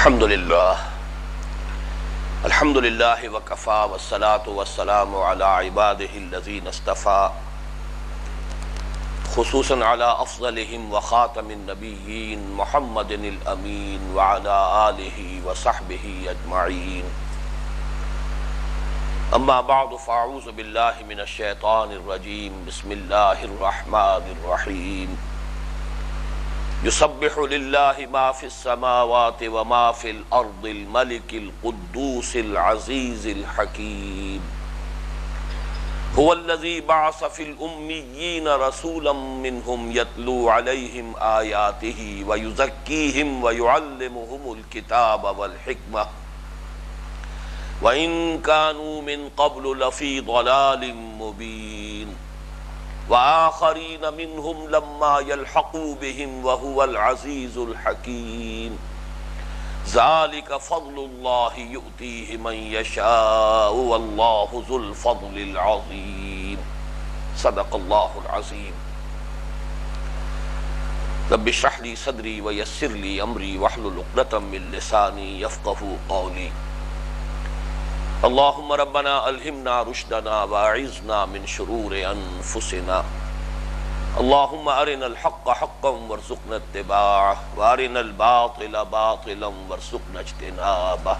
الحمد للہ وکفا والصلاة والسلام علی عباده الذین اصطفى خصوصا علی افضلهم وخاتم النبیین محمد الامین وعلی آلہ وصحبہ اجمعین اما بعد فاعوذ باللہ من الشیطان الرجیم بسم اللہ الرحمن الرحیم يسبح لله ما في السماوات وما في الأرض الملك القدوس العزيز الحكيم هو الذي بعث في الأميين رسولا منهم يتلو عليهم آياته ويزكيهم ويعلمهم الكتاب والحكمة وإن كانوا من قبل لفي ضلال مبين وآخرين منهم لما يلحقوا بهم وهو العزيز الحكيم ذلك فضل الله يؤتيه من يشاء والله ذو الفضل العظيم صدق الله العظيم رب اشرح لي صدري ويسر لي أمري واحلل عقدة من لساني يفقهوا قولي اللهم ربنا الہمنا رشدنا واعذنا من شرور انفسنا اللهم ارنا الحق حقا وارزقنا اتباعه وارنا الباطل باطلا وارزقنا اجتنابه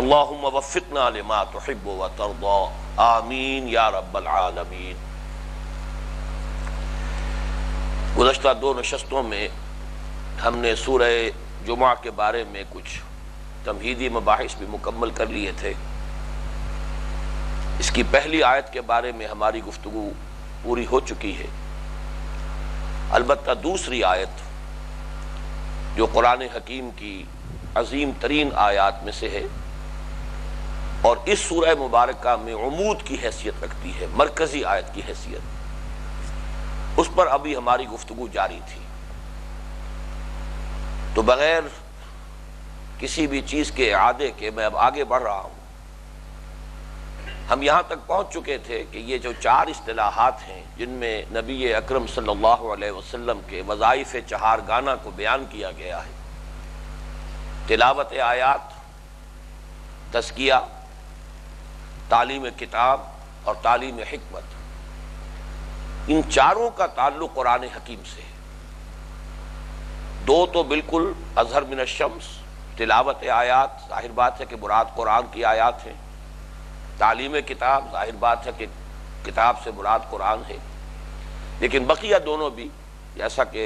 اللهم وفقنا لما تحب وترضى آمین یا رب العالمین۔ گزشتہ دو نشستوں میں ہم نے سورہ جمعہ کے بارے میں کچھ تمہیدی مباحث بھی مکمل کر لیے تھے۔ اس کی پہلی آیت کے بارے میں ہماری گفتگو پوری ہو چکی ہے۔ البتہ دوسری آیت جو قرآن حکیم کی عظیم ترین آیات میں سے ہے اور اس سورہ مبارکہ میں عمود کی حیثیت رکھتی ہے، مرکزی آیت کی حیثیت، اس پر ابھی ہماری گفتگو جاری تھی۔ تو بغیر کسی بھی چیز کے اعادے کے میں اب آگے بڑھ رہا ہوں۔ ہم یہاں تک پہنچ چکے تھے کہ یہ جو چار اصطلاحات ہیں جن میں نبی اکرم صلی اللہ علیہ وسلم کے وظائف چہارگانہ کو بیان کیا گیا ہے، تلاوت آیات، تزکیہ، تعلیم کتاب اور تعلیم حکمت، ان چاروں کا تعلق قرآن حکیم سے ہے۔ دو تو بالکل اظہر من الشمس، تلاوت آیات ظاہر بات ہے کہ مراد قرآن کی آیات ہیں، تعلیم کتاب ظاہر بات ہے کہ کتاب سے مراد قرآن ہے، لیکن بقیہ دونوں بھی جیسا کہ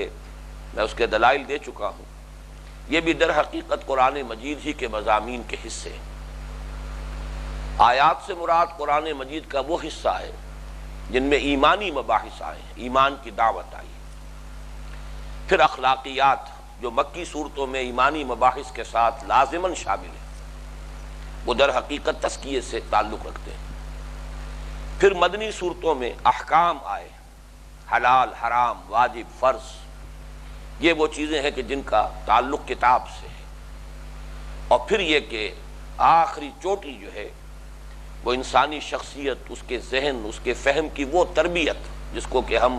میں اس کے دلائل دے چکا ہوں، یہ بھی در حقیقت قرآن مجید ہی کے مضامین کے حصے ہیں۔ آیات سے مراد قرآن مجید کا وہ حصہ ہے جن میں ایمانی مباحث آئے ہیں، ایمان کی دعوت آئی، پھر اخلاقیات جو مکی صورتوں میں ایمانی مباحث کے ساتھ لازماً شامل ہیں، وہ در حقیقت تزکیے سے تعلق رکھتے ہیں، پھر مدنی صورتوں میں احکام آئے، حلال حرام واجب فرض، یہ وہ چیزیں ہیں کہ جن کا تعلق کتاب سے ہے، اور پھر یہ کہ آخری چوٹی جو ہے وہ انسانی شخصیت، اس کے ذہن، اس کے فہم کی وہ تربیت جس کو کہ ہم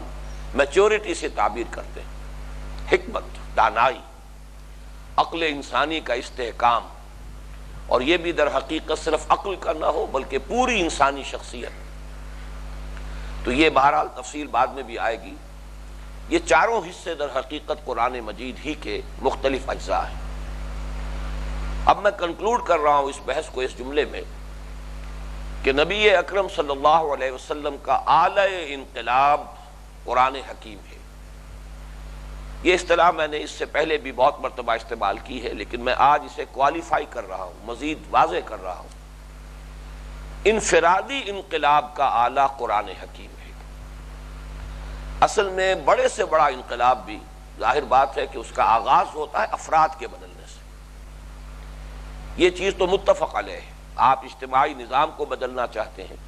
میچورٹی سے تعبیر کرتے ہیں، حکمت، دانائی، عقل انسانی کا استحکام، اور یہ بھی در حقیقت صرف عقل کا نہ ہو بلکہ پوری انسانی شخصیت۔ تو یہ بہرحال تفصیل بعد میں بھی آئے گی۔ یہ چاروں حصے در حقیقت قرآن مجید ہی کے مختلف اجزاء ہیں۔ اب میں کنکلوڈ کر رہا ہوں اس بحث کو اس جملے میں کہ نبی اکرم صلی اللہ علیہ وسلم کا اعلی انقلاب قرآن حکیم ہے۔ یہ اصطلاح میں نے اس سے پہلے بھی بہت مرتبہ استعمال کی ہے، لیکن میں آج اسے کوالیفائی کر رہا ہوں، مزید واضح کر رہا ہوں۔ انفرادی انقلاب کا اعلیٰ قرآن حکیم ہے۔ اصل میں بڑے سے بڑا انقلاب بھی ظاہر بات ہے کہ اس کا آغاز ہوتا ہے افراد کے بدلنے سے۔ یہ چیز تو متفق علیہ ہے۔ آپ اجتماعی نظام کو بدلنا چاہتے ہیں،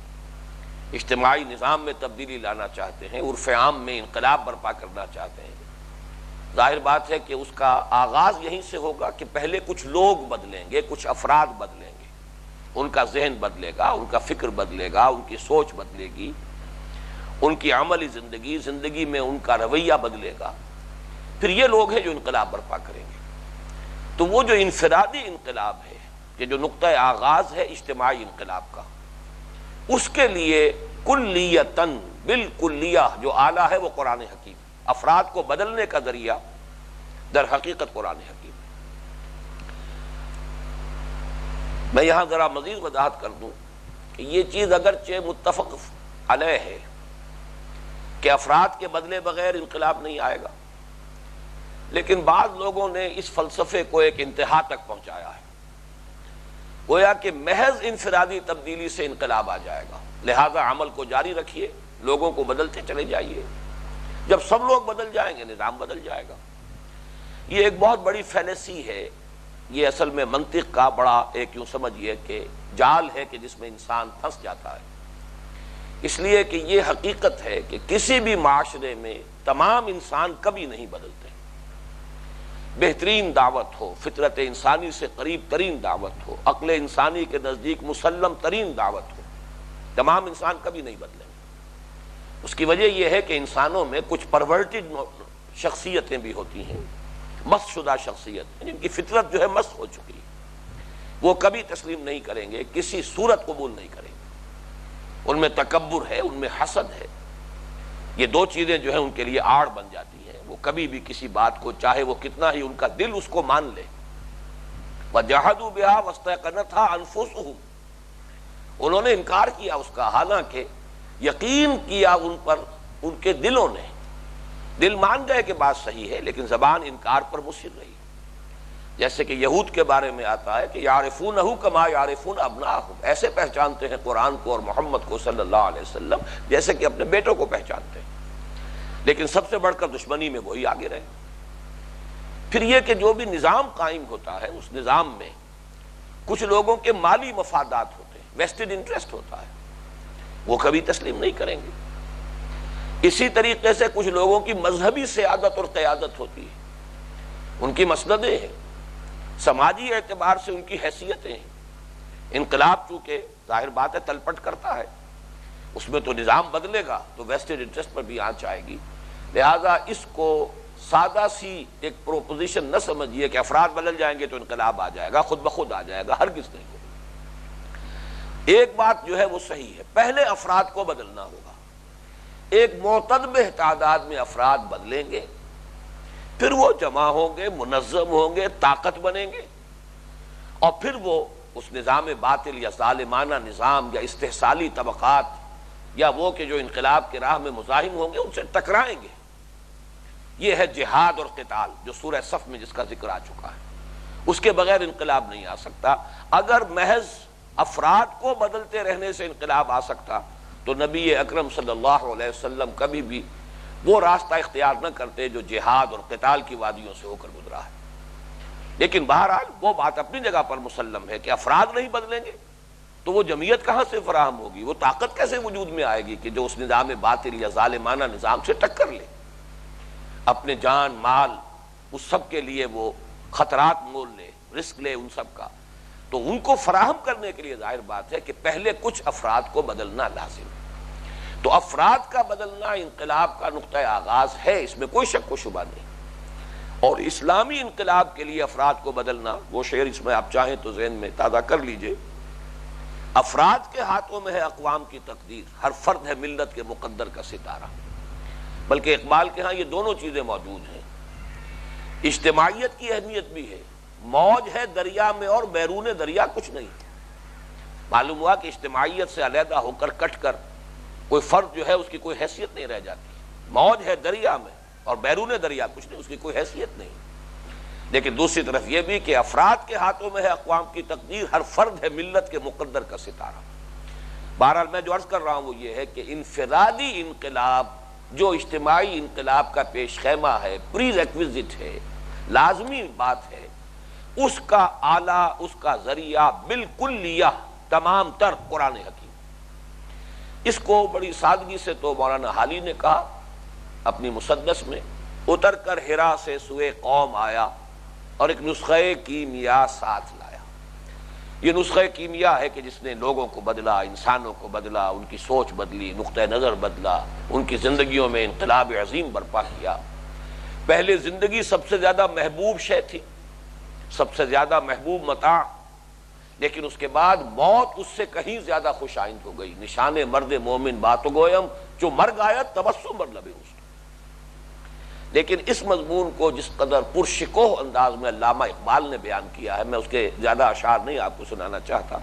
اجتماعی نظام میں تبدیلی لانا چاہتے ہیں، عرف عام میں انقلاب برپا کرنا چاہتے ہیں، ظاہر بات ہے کہ اس کا آغاز یہیں سے ہوگا کہ پہلے کچھ لوگ بدلیں گے، کچھ افراد بدلیں گے، ان کا ذہن بدلے گا، ان کا فکر بدلے گا، ان کی سوچ بدلے گی، ان کی عملی زندگی میں ان کا رویہ بدلے گا، پھر یہ لوگ ہیں جو انقلاب برپا کریں گے۔ تو وہ جو انفرادی انقلاب ہے کہ جو نقطہ آغاز ہے اجتماعی انقلاب کا، اس کے لیے کلیتاً بالکلیہ جو آلہ ہے وہ قرآن حکیم، افراد کو بدلنے کا ذریعہ در حقیقت قرآن حکیم۔ میں یہاں ذرا مزید وضاحت کر دوں کہ یہ چیز اگرچہ متفق علیہ ہے کہ افراد کے بدلے بغیر انقلاب نہیں آئے گا، لیکن بعض لوگوں نے اس فلسفے کو ایک انتہا تک پہنچایا ہے، گویا کہ محض انفرادی تبدیلی سے انقلاب آ جائے گا، لہذا عمل کو جاری رکھیے، لوگوں کو بدلتے چلے جائیے، جب سب لوگ بدل جائیں گے نظام بدل جائے گا۔ یہ ایک بہت بڑی فیلسی ہے، یہ اصل میں منطق کا بڑا ایک یوں سمجھیے کہ جال ہے کہ جس میں انسان پھنس جاتا ہے، اس لیے کہ یہ حقیقت ہے کہ کسی بھی معاشرے میں تمام انسان کبھی نہیں بدلتے، بہترین دعوت ہو، فطرت انسانی سے قریب ترین دعوت ہو، عقل انسانی کے نزدیک مسلم ترین دعوت ہو، تمام انسان کبھی نہیں بدلیں۔ اس کی وجہ یہ ہے کہ انسانوں میں کچھ پرورٹڈ شخصیتیں بھی ہوتی ہیں، مست شدہ شخصیت جن کی فطرت جو ہے مست ہو چکی ہے، وہ کبھی تسلیم نہیں کریں گے، کسی صورت قبول نہیں کریں گے، ان میں تکبر ہے، ان میں حسد ہے، یہ دو چیزیں جو ہیں ان کے لیے آڑ بن جاتی ہیں، وہ کبھی بھی کسی بات کو چاہے وہ کتنا ہی ان کا دل اس کو مان لے، وَجَحَدُوا بِهَا وَاسْتَيْقَنَتْهَا أَنفُسُهُمْ، انہوں نے انکار کیا اس کا، حالانکہ یقین کیا ان پر ان کے دلوں نے، دل مان گئے کہ بات صحیح ہے لیکن زبان انکار پر مصر رہی، جیسے کہ یہود کے بارے میں آتا ہے کہ یعرفونہ کما یعرفون ابناءہم، ایسے پہچانتے ہیں قرآن کو اور محمد کو صلی اللہ علیہ وسلم جیسے کہ اپنے بیٹوں کو پہچانتے ہیں، لیکن سب سے بڑھ کر دشمنی میں وہی آگے رہے۔ پھر یہ کہ جو بھی نظام قائم ہوتا ہے اس نظام میں کچھ لوگوں کے مالی مفادات ہوتے ہیں، ویسٹڈ انٹرسٹ ہوتا ہے، وہ کبھی تسلیم نہیں کریں گے۔ اسی طریقے سے کچھ لوگوں کی مذہبی سیادت اور قیادت ہوتی ہے، ان کی مسندیں ہیں، سماجی اعتبار سے ان کی حیثیتیں ہیں، انقلاب چونکہ ظاہر بات ہے تلپٹ کرتا ہے، اس میں تو نظام بدلے گا تو ویسٹڈ انٹرسٹ پر بھی آنچ آئے گی، لہذا اس کو سادہ سی ایک پروپوزیشن نہ سمجھیے کہ افراد بدل جائیں گے تو انقلاب آ جائے گا، خود بخود آ جائے گا، ہرگز نہیں ہوگا۔ ایک بات جو ہے وہ صحیح ہے، پہلے افراد کو بدلنا ہوگا، ایک معتدل تعداد میں افراد بدلیں گے، پھر وہ جمع ہوں گے، منظم ہوں گے، طاقت بنیں گے، اور پھر وہ اس نظام باطل یا ظالمانہ نظام یا استحصالی طبقات یا وہ کہ جو انقلاب کے راہ میں مزاحم ہوں گے ان سے ٹکرائیں گے۔ یہ ہے جہاد اور قتال جو سورہ صف میں جس کا ذکر آ چکا ہے، اس کے بغیر انقلاب نہیں آ سکتا۔ اگر محض افراد کو بدلتے رہنے سے انقلاب آ سکتا تو نبی اکرم صلی اللہ علیہ وسلم کبھی بھی وہ راستہ اختیار نہ کرتے جو جہاد اور قتال کی وادیوں سے ہو کر گزرا ہے، لیکن بہرحال وہ بات اپنی جگہ پر مسلم ہے کہ افراد نہیں بدلیں گے تو وہ جمعیت کہاں سے فراہم ہوگی، وہ طاقت کیسے وجود میں آئے گی کہ جو اس نظام باطل یا ظالمانہ نظام سے ٹکر لے، اپنے جان مال اس سب کے لیے وہ خطرات مول لے، رسک لے ان سب کا، تو ان کو فراہم کرنے کے لیے ظاہر بات ہے کہ پہلے کچھ افراد کو بدلنا لازم ہے۔ تو افراد کا بدلنا انقلاب کا نقطہ آغاز ہے، اس میں کوئی شک و شبہ نہیں، اور اسلامی انقلاب کے لیے افراد کو بدلنا، وہ شعر اس میں آپ چاہیں تو ذہن میں تازہ کر لیجئے، افراد کے ہاتھوں میں ہے اقوام کی تقدیر، ہر فرد ہے ملت کے مقدر کا ستارہ، بلکہ اقبال کے ہاں یہ دونوں چیزیں موجود ہیں، اجتماعیت کی اہمیت بھی ہے، موج ہے دریا میں اور بیرون دریا کچھ نہیں، معلوم ہوا کہ اجتماعیت سے علیحدہ ہو کر کٹ کر کوئی فرد جو ہے اس کی کوئی حیثیت نہیں رہ جاتی، موج ہے دریا میں اور بیرون دریا کچھ نہیں، اس کی کوئی حیثیت نہیں، لیکن دوسری طرف یہ بھی کہ افراد کے ہاتھوں میں ہے اقوام کی تقدیر، ہر فرد ہے ملت کے مقدر کا ستارہ۔ بہرحال میں جو عرض کر رہا ہوں وہ یہ ہے کہ انفرادی انقلاب جو اجتماعی انقلاب کا پیش خیمہ ہے، پری ریکویزٹ ہے، لازمی بات ہے، اس کا آلہ، اس کا ذریعہ بالکلیہ تمام تر قرآن حکیم۔ اس کو بڑی سادگی سے تو مولانا حالی نے کہا اپنی مسدس میں، اتر کر ہرا سے سوئے قوم آیا اور ایک نسخہ کیمیا ساتھ لایا۔ یہ نسخہ کیمیا ہے کہ جس نے لوگوں کو بدلا، انسانوں کو بدلا، ان کی سوچ بدلی، نقطہ نظر بدلا، ان کی زندگیوں میں انقلاب عظیم برپا کیا۔ پہلے زندگی سب سے زیادہ محبوب شے تھی، سب سے زیادہ محبوب متاع، لیکن اس کے بعد موت اس سے کہیں زیادہ خوش آئند ہو گئی۔ نشان مرد مومن باتو گویم جو مرگ آیا تبسم بر لب اوست۔ لیکن اس مضمون کو جس قدر پرشکوہ انداز میں علامہ اقبال نے بیان کیا ہے، میں اس کے زیادہ اشعار نہیں آپ کو سنانا چاہتا،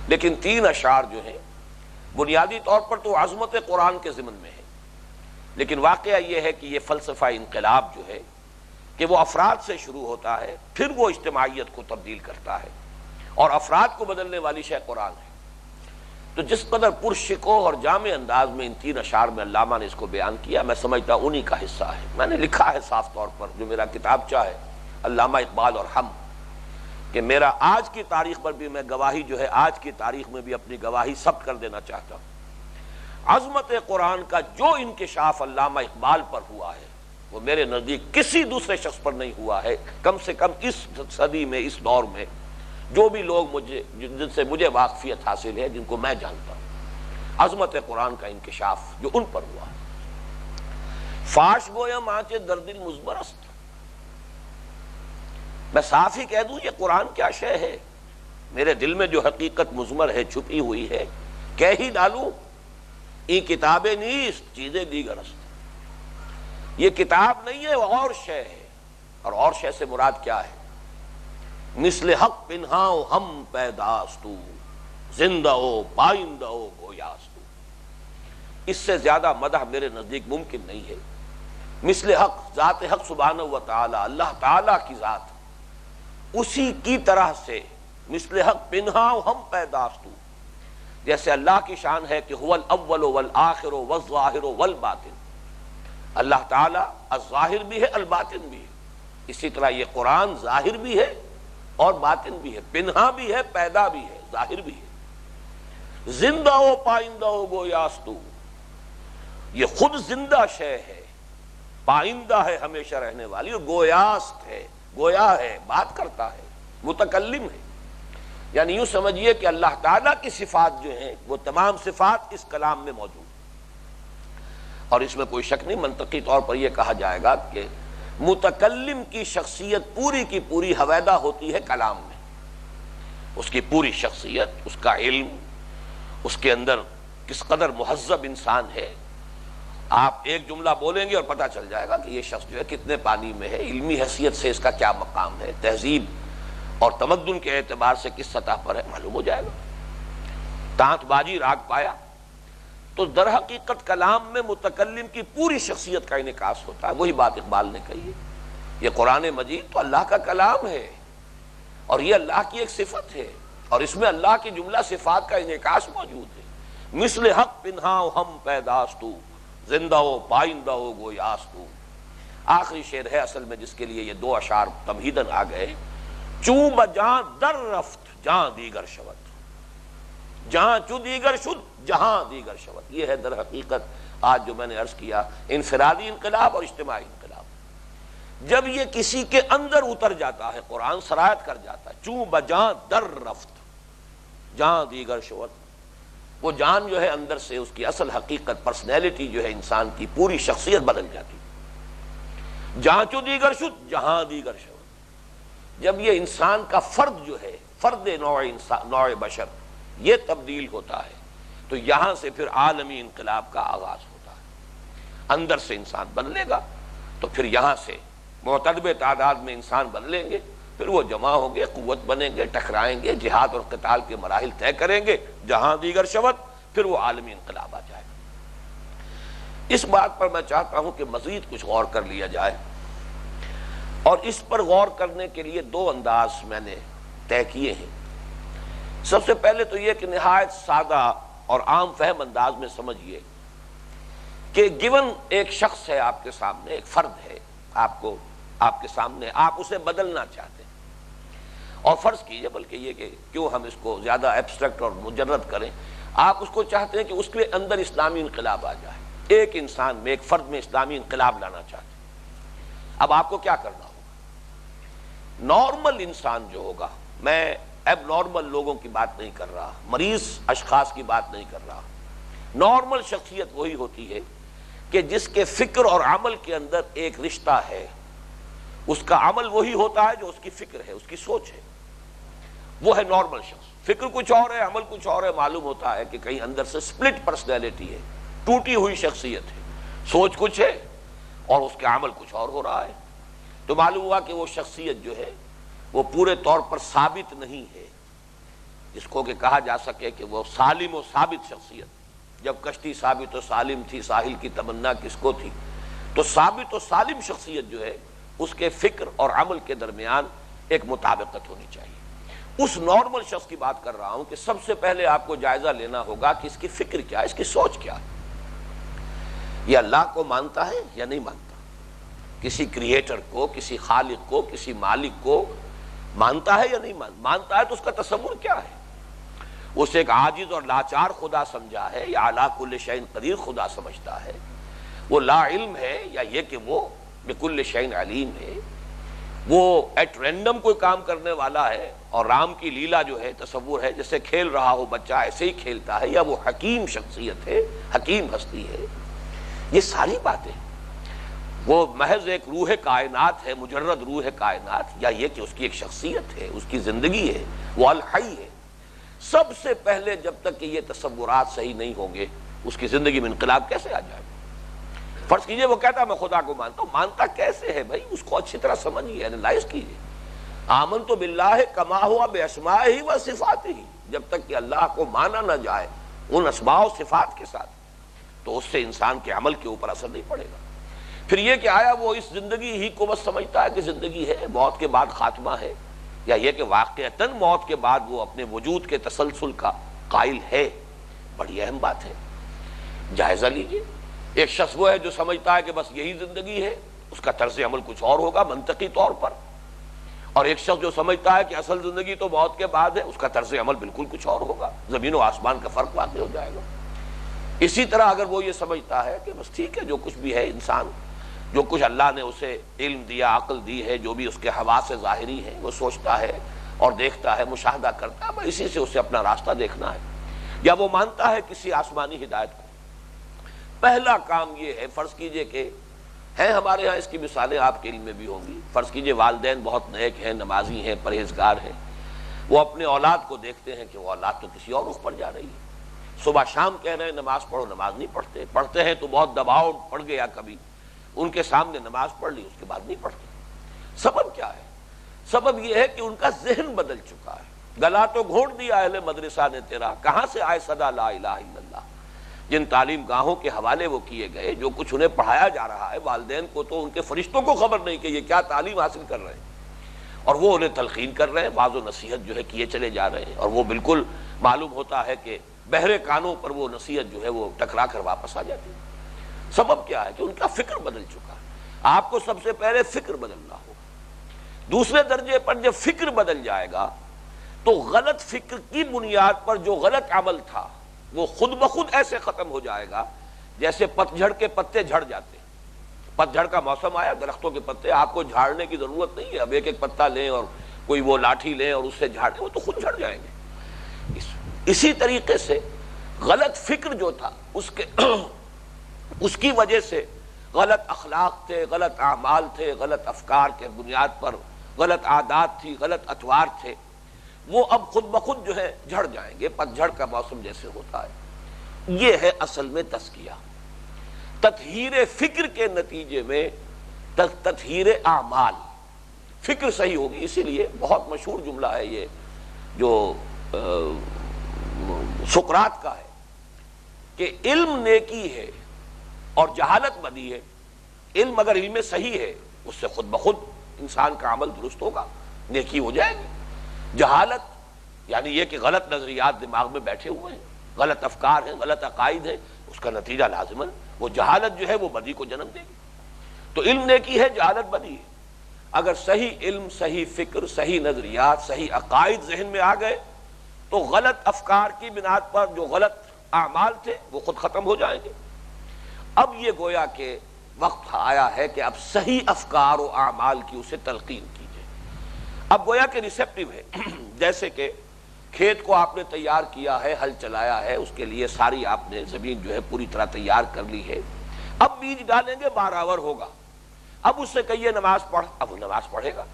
لیکن 3 اشعار جو ہیں بنیادی طور پر تو عظمت قرآن کے ضمن میں ہے، لیکن واقعہ یہ ہے کہ یہ فلسفہ انقلاب جو ہے کہ وہ افراد سے شروع ہوتا ہے، پھر وہ اجتماعیت کو تبدیل کرتا ہے، اور افراد کو بدلنے والی شے قرآن ہے۔ تو جس قدر پرشکوہ اور جامع انداز میں ان 3 اشعار میں علامہ نے اس کو بیان کیا، میں سمجھتا انہی کا حصہ ہے۔ میں نے لکھا ہے صاف طور پر، جو میرا کتابچہ ہے علامہ اقبال اور ہم، کہ میرا آج کی تاریخ پر بھی میں گواہی جو ہے آج کی تاریخ میں بھی اپنی گواہی ثبت کر دینا چاہتا ہوں۔ عظمت قرآن کا جو انکشاف علامہ اقبال پر ہوا ہے وہ میرے نزدیک کسی دوسرے شخص پر نہیں ہوا ہے، کم سے کم اس صدی میں، اس دور میں جو بھی لوگ جن سے مجھے واقفیت حاصل ہے، جن کو میں جانتا ہوں، عظمت قرآن کا انکشاف جو ان پر ہوا ہے۔ فاش گویم آنچ در دل مضمر است، میں صاف ہی کہہ دوں یہ قرآن کیا شے ہے، میرے دل میں جو حقیقت مضمر ہے، چھپی ہوئی ہے، کہہ ہی ڈالوں، ای کتابیں نیست چیزیں دیگر است، یہ کتاب نہیں ہے، اور شے ہے، اور شے سے مراد کیا ہے؟ مثل حق پنہاؤ ہم پیداستو زندہ ہو پائندہ ہو گویاستو، اس سے زیادہ مدح میرے نزدیک ممکن نہیں ہے۔ مثل حق، ذات حق سبحانہ و تعالی، اللہ تعالی کی ذات، اسی کی طرح سے مثل حق پنہاؤ ہم پیداستو، جیسے اللہ کی شان ہے کہ هو الاول والآخر والظاہر والباطن، اللہ تعالی الظاہر بھی ہے الباطن بھی ہے، اسی طرح یہ قرآن ظاہر بھی ہے اور باطن بھی ہے، پنہا بھی ہے، پیدا بھی ہے، ظاہر بھی ہے۔ زندہ ہو پائندہ ہو گویاستو، یہ خود زندہ شے ہے، پائندہ ہے ہمیشہ رہنے والی، اور گویاست ہے، گویا ہے، بات کرتا ہے، متکلم ہے۔ یعنی یوں سمجھیے کہ اللہ تعالیٰ کی صفات جو ہیں وہ تمام صفات اس کلام میں موجود ہیں، اور اس میں کوئی شک نہیں، منطقی طور پر یہ کہا جائے گا کہ متکلم کی شخصیت پوری کی پوری حویدہ ہوتی ہے کلام میں، اس کی پوری شخصیت، اس کا علم، اس کے اندر کس قدر مہذب انسان ہے۔ آپ ایک جملہ بولیں گے اور پتہ چل جائے گا کہ یہ شخص جو ہے کتنے پانی میں ہے، علمی حیثیت سے اس کا کیا مقام ہے، تہذیب اور تمدن کے اعتبار سے کس سطح پر ہے، معلوم ہو جائے گا۔ تانت بازی راگ پایا، تو در حقیقت کلام میں متکلم کی پوری شخصیت کا انعکاس ہوتا ہے۔ وہی بات اقبال نے کہی ہے، یہ قرآن مجید تو اللہ کا کلام ہے، اور یہ اللہ کی ایک صفت ہے، اور اس میں اللہ کی جملہ صفات کا انعکاس موجود ہے۔ مثل حق پنہاؤ ہم پیداستو زندہ ہو پائندہ ہو گویاستو۔ آخری شعر ہے اصل میں جس کے لیے یہ 2 اشعار تمہیدن آ گئے۔ چوں بجاں در رفت جہاں دیگر شود، جہاں چو دیگر شد جہاں دیگر شود، یہ ہے در حقیقت آج جو میں نے عرض کیا انفرادی انقلاب اور اجتماعی انقلاب۔ جب یہ کسی کے اندر اتر جاتا ہے، قرآن سرایت کر جاتا ہے، چوں بجاں در رفت جہاں دیگر شود، وہ جان جو ہے اندر سے اس کی اصل حقیقت، پرسنالٹی جو ہے انسان کی پوری شخصیت بدل جاتی ہے۔ جہاں چو دیگر شد جہاں دیگر شود، جب یہ انسان کا فرد جو ہے، فرد نوع بشر یہ تبدیل ہوتا ہے، تو یہاں سے پھر عالمی انقلاب کا آغاز ہوتا ہے۔ اندر سے انسان بدلے گا تو پھر یہاں سے معتدب تعداد میں انسان بدلیں گے، پھر وہ جمع ہوں گے، قوت بنیں گے، ٹکرائیں گے، جہاد اور قتال کے مراحل طے کریں گے، جہاں دیگر شود، پھر وہ عالمی انقلاب آ جائے گا۔ اس بات پر میں چاہتا ہوں کہ مزید کچھ غور کر لیا جائے، اور اس پر غور کرنے کے لیے 2 انداز میں نے طے کیے ہیں۔ سب سے پہلے تو یہ کہ نہایت سادہ اور عام فہم انداز میں سمجھیے کہ گیون ایک شخص ہے آپ کے سامنے، ایک فرد ہے آپ کے سامنے، آپ اسے بدلنا چاہتے ہیں، اور فرض کیجئے، بلکہ یہ کہ کیوں ہم اس کو زیادہ ایبسٹریکٹ اور مجرد کریں، آپ اس کو چاہتے ہیں کہ اس کے اندر اسلامی انقلاب آ جائے، ایک انسان میں، ایک فرد میں اسلامی انقلاب لانا چاہتے ہیں۔ اب آپ کو کیا کرنا ہوگا؟ نارمل انسان جو ہوگا، میں اب نارمل لوگوں کی بات نہیں کر رہا، مریض اشخاص کی بات نہیں کر رہا، نارمل شخصیت وہی ہوتی ہے کہ جس کے فکر اور عمل کے اندر ایک رشتہ ہے، اس کا عمل وہی ہوتا ہے جو اس کی فکر ہے، اس کی سوچ ہے، وہ ہے نارمل شخص۔ فکر کچھ اور ہے، عمل کچھ اور ہے، معلوم ہوتا ہے کہ کہیں اندر سے سپلٹ پرسنالٹی ہے، ٹوٹی ہوئی شخصیت ہے، سوچ کچھ ہے اور اس کے عمل کچھ اور ہو رہا ہے، تو معلوم ہوا کہ وہ شخصیت جو ہے وہ پورے طور پر ثابت نہیں ہے، جس کو کہ کہا جا سکے کہ وہ سالم و ثابت شخصیت۔ جب کشتی ثابت و سالم تھی، ساحل کی تمنا کس کو تھی؟ تو ثابت و سالم شخصیت جو ہے اس کے فکر اور عمل کے درمیان ایک مطابقت ہونی چاہیے۔ اس نارمل شخص کی بات کر رہا ہوں کہ سب سے پہلے آپ کو جائزہ لینا ہوگا کہ اس کی فکر کیا ہے، اس کی سوچ کیا ہے، یہ اللہ کو مانتا ہے یا نہیں مانتا، کسی کریٹر کو، کسی خالق کو، کسی مالک کو مانتا ہے یا نہیں مانتا ہے، تو اس کا تصور کیا ہے؟ اسے ایک عاجز اور لاچار خدا سمجھا ہے یا علی کل شیء قدیر خدا سمجھتا ہے؟ وہ لا علم ہے یا یہ کہ وہ بکل شیء علیم ہے؟ وہ ایٹ رینڈم کوئی کام کرنے والا ہے اور رام کی لیلا جو ہے تصور ہے جیسے کھیل رہا ہو بچہ ایسے ہی کھیلتا ہے، یا وہ حکیم شخصیت ہے، حکیم ہستی ہے؟ یہ ساری باتیں وہ محض ایک روح کائنات ہے، مجرد روح کائنات، یا یہ کہ اس کی ایک شخصیت ہے، اس کی زندگی ہے، وہ الحی ہے؟ سب سے پہلے جب تک کہ یہ تصورات صحیح نہیں ہوں گے اس کی زندگی میں انقلاب کیسے آ جائے گا؟ فرض کیجئے وہ کہتا ہے میں خدا کو مانتا ہوں، مانتا کیسے ہے بھائی؟ اس کو اچھی طرح سمجھیے، اینالائز کیجئے۔ آمنت باللہ کما ہوا باسمائہ و صفاتہ، جب تک کہ اللہ کو مانا نہ جائے ان اسماء و صفات کے ساتھ تو اس سے انسان کے عمل کے اوپر اثر نہیں پڑے گا۔ پھر یہ کہ آیا وہ اس زندگی ہی کو بس سمجھتا ہے کہ زندگی ہے، موت کے بعد خاتمہ ہے، یا یہ کہ واقعتاً موت کے بعد وہ اپنے وجود کے تسلسل کا قائل ہے؟ بڑی اہم بات ہے، جائزہ لیجئے۔ ایک شخص وہ ہے جو سمجھتا ہے کہ بس یہی زندگی ہے، اس کا طرز عمل کچھ اور ہوگا منطقی طور پر، اور ایک شخص جو سمجھتا ہے کہ اصل زندگی تو موت کے بعد ہے، اس کا طرز عمل بالکل کچھ اور ہوگا، زمین و آسمان کا فرق واقع ہو جائے گا۔ اسی طرح اگر وہ یہ سمجھتا ہے کہ بس ٹھیک ہے جو کچھ بھی ہے انسان، جو کچھ اللہ نے اسے علم دیا، عقل دی ہے، جو بھی اس کے حواس ظاہری ہیں وہ سوچتا ہے اور دیکھتا ہے، مشاہدہ کرتا ہے، اسی سے اسے اپنا راستہ دیکھنا ہے، یا وہ مانتا ہے کسی آسمانی ہدایت کو۔ پہلا کام یہ ہے، فرض کیجئے کہ ہیں ہمارے ہاں اس کی مثالیں آپ کے علم میں بھی ہوں گی، فرض کیجئے والدین بہت نیک ہیں، نمازی ہیں، پرہیزگار ہیں، وہ اپنے اولاد کو دیکھتے ہیں کہ وہ اولاد تو کسی اور رخ پر جا رہی ہے، صبح شام کہہ رہے ہیں نماز پڑھو، نماز نہیں پڑھتے، پڑھتے ہیں تو بہت دباؤ پڑ گیا کبھی، ان کے سامنے نماز پڑھ لی، اس کے بعد نہیں پڑھتے۔ سبب کیا ہے؟ سبب یہ ہے کہ ان کا ذہن بدل چکا ہے۔ گلا تو گھونٹ دیا اہل مدرسہ نے تیرا، کہاں سے آئے صدا لا الہ الا اللہ؟ جن تعلیم گاہوں کے حوالے وہ کیے گئے، جو کچھ انہیں پڑھایا جا رہا ہے، والدین کو تو ان کے فرشتوں کو خبر نہیں کہ یہ کیا تعلیم حاصل کر رہے ہیں، اور وہ انہیں تلقین کر رہے ہیں، واعظ و نصیحت جو ہے کیے چلے جا رہے ہیں، اور وہ بالکل معلوم ہوتا ہے کہ بہرے کانوں پر وہ نصیحت جو ہے وہ ٹکرا کر واپس آ جاتی ہے۔ سبب کیا ہے؟ کہ ان کا فکر بدل چکا ہے۔ آپ کو سب سے پہلے فکر بدلنا ہوگا۔ دوسرے درجے پر جب فکر بدل جائے گا تو غلط فکر کی بنیاد پر جو غلط عمل تھا وہ خود بخود ایسے ختم ہو جائے گا جیسے پت جھڑ کے پتے جھڑ جاتے ہیں۔ پت جھڑ کا موسم آیا، درختوں کے پتے آپ کو جھاڑنے کی ضرورت نہیں ہے، اب ایک ایک پتا لیں اور کوئی وہ لاٹھی لیں اور اس سے جھاڑیں، وہ تو خود جھڑ جائیں گے۔ اسی طریقے سے غلط فکر جو تھا اس کی وجہ سے غلط اخلاق تھے، غلط اعمال تھے، غلط افکار کے بنیاد پر غلط عادات تھی، غلط اطوار تھے، وہ اب خود بخود جو ہے جھڑ جائیں گے، پت جھڑ کا موسم جیسے ہوتا ہے۔ یہ ہے اصل میں تزکیہ، تطہیر فکر کے نتیجے میں تطہیر اعمال۔ فکر صحیح ہوگی، اسی لیے بہت مشہور جملہ ہے یہ جو سقراط کا ہے کہ علم نیکی ہے اور جہالت بدی ہے۔ علم اگر علم صحیح ہے اس سے خود بخود انسان کا عمل درست ہوگا، نیکی ہو جائے گی۔ جہالت یعنی یہ کہ غلط نظریات دماغ میں بیٹھے ہوئے ہیں، غلط افکار ہیں، غلط عقائد ہیں، اس کا نتیجہ لازماً وہ جہالت جو ہے وہ بدی کو جنم دے گی۔ تو علم نیکی ہے، جہالت بدی ہے۔ اگر صحیح علم، صحیح فکر، صحیح نظریات، صحیح عقائد ذہن میں آ گئے تو غلط افکار کی بنیاد پر جو غلط اعمال تھے وہ خود ختم ہو جائیں گے۔ اب یہ گویا کہ وقت آیا ہے کہ اب صحیح افکار و اعمال کی اسے تلقین کیجیے۔ اب گویا کہ ریسیپٹیو ہے، جیسے کہ کھیت کو آپ نے تیار کیا ہے، ہل چلایا ہے، اس کے لیے ساری آپ نے زمین جو ہے پوری طرح تیار کر لی ہے، اب بیج ڈالیں گے، باراور ہوگا۔ اب اس سے کہیے نماز پڑھ، اب وہ نماز پڑھے گا.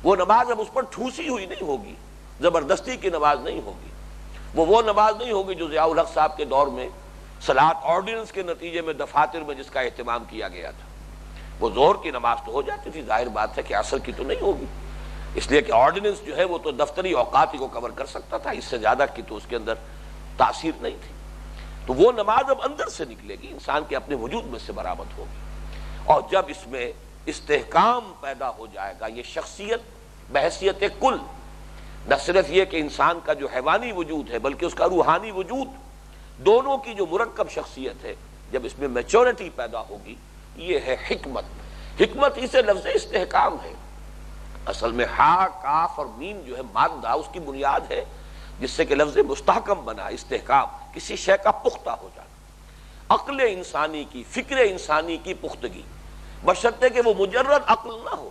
وہ نماز اب اس پر ٹھوسی ہوئی نہیں ہوگی، زبردستی کی نماز نہیں ہوگی. وہ نماز نہیں ہوگی جو ضیاء الحق صاحب کے دور میں صلاۃ آرڈیننس کے نتیجے میں دفاتر میں جس کا اہتمام کیا گیا تھا. وہ ظہر کی نماز تو ہو جاتی تھی، ظاہر بات ہے کہ عصر کی تو نہیں ہوگی، اس لیے کہ آرڈیننس جو ہے وہ تو دفتری اوقات ہی کو کور کر سکتا تھا، اس سے زیادہ کی تو اس کے اندر تاثیر نہیں تھی. تو وہ نماز اب اندر سے نکلے گی، انسان کے اپنے وجود میں سے برآمد ہوگی. اور جب اس میں استحکام پیدا ہو جائے گا، یہ شخصیت بحیثیت کل، نہ صرف یہ کہ انسان کا جو حیوانی وجود ہے بلکہ اس کا روحانی وجود، دونوں کی جو مرکب شخصیت ہے، جب اس میں میچورٹی پیدا ہوگی، یہ ہے حکمت. حکمت ہی سے لفظ استحکام ہے. اصل میں ہا، کاف اور میم جو ہے مادہ، اس کی بنیاد ہے جس سے کہ لفظ مستحکم بنا. استحکام کسی شے کا پختہ ہو جانا، عقل انسانی کی، فکر انسانی کی پختگی، بشرطے کہ وہ مجرد عقل نہ ہو،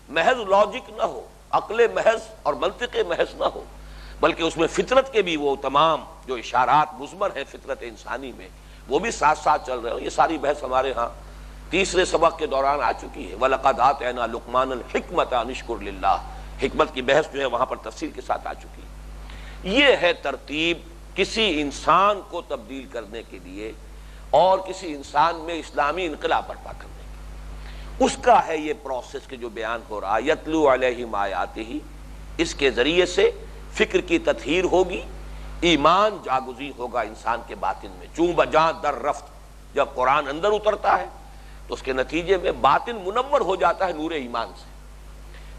محض لاجک نہ ہو، عقل محض اور منطق محض نہ ہو، بلکہ اس میں فطرت کے بھی وہ تمام جو اشارات مضمر ہیں فطرت انسانی میں وہ بھی ساتھ ساتھ چل رہے ہوں. یہ ساری بحث ہمارے ہاں تیسرے سبق کے دوران آ چکی ہے. وَلَقَدْ آتَيْنَا لُقْمَانَ الْحِكْمَةَ أَنِ اشْكُرْ لِلَّهِ. حکمت کی بحث جو ہے وہاں پر تفصیل کے ساتھ آ چکی ہے. یہ ہے ترتیب کسی انسان کو تبدیل کرنے کے لیے اور کسی انسان میں اسلامی انقلاب برپا کرنے کی. اس کا ہے یہ پروسیس کہ جو بیان ہو رہا یتلو علیہم آیاتہ. اس کے ذریعے سے فکر کی تطہیر ہوگی، ایمان جاگزی ہوگا انسان کے باطن میں. چوں بجاں در رفت، جب قرآن اندر اترتا ہے تو اس کے نتیجے میں باطن منور ہو جاتا ہے نور ایمان سے.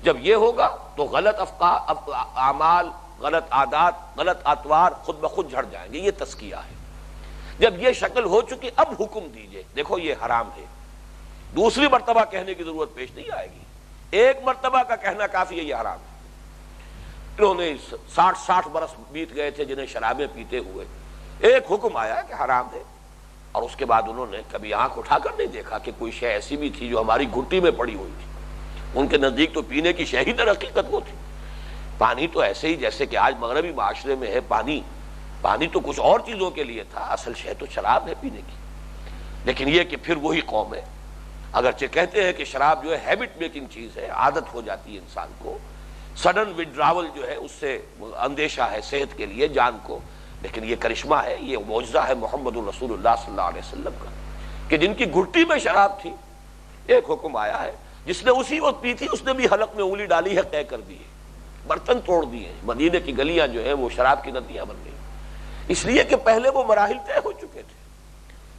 جب یہ ہوگا تو غلط اعمال، غلط عادات، غلط اطوار خود بخود جھڑ جائیں گے. یہ تزکیہ ہے. جب یہ شکل ہو چکی اب حکم دیجئے، دیکھو یہ حرام ہے. دوسری مرتبہ کہنے کی ضرورت پیش نہیں آئے گی، ایک مرتبہ کا کہنا کافی ہے یہ حرام ہے. انہوں نے 60 برس بیت گئے تھے جنہیں شرابیں پیتے ہوئے، ایک حکم آیا کہ حرام ہے، اور اس کے بعد انہوں نے کبھی آنکھ اٹھا کر نہیں دیکھا کہ کوئی شے ایسی بھی تھی جو ہماری گھٹی میں پڑی ہوئی تھی. ان کے نزدیک تو پینے کی شے ہی در حقیقت وہ تھی. پانی تو ایسے ہی جیسے کہ آج مغربی معاشرے میں ہے، پانی تو کچھ اور چیزوں کے لیے تھا، اصل شے تو شراب ہے پینے کی. لیکن یہ کہ پھر وہی قوم ہے، اگرچہ کہتے ہیں کہ شراب جو ہے ہیبٹ میکنگ چیز ہے، عادت ہو جاتی ہے انسان کو، سڈن وڈراول جو ہے اس سے اندیشہ ہے صحت کے لیے، جان کو. لیکن یہ کرشمہ ہے، یہ معجزہ ہے محمد الرسول اللہ صلی اللہ علیہ وسلم کا کہ جن کی گھٹی میں شراب تھی ایک حکم آیا ہے. جس نے اسی وقت پی تھی اس نے بھی حلق میں انگلی ڈالی ہے، طے کر دی ہے، برتن توڑ دیے. مدینے کی گلیاں جو ہیں وہ شراب کی ندیاں بن گئی، اس لیے کہ پہلے وہ مراحل طے ہو چکے تھے.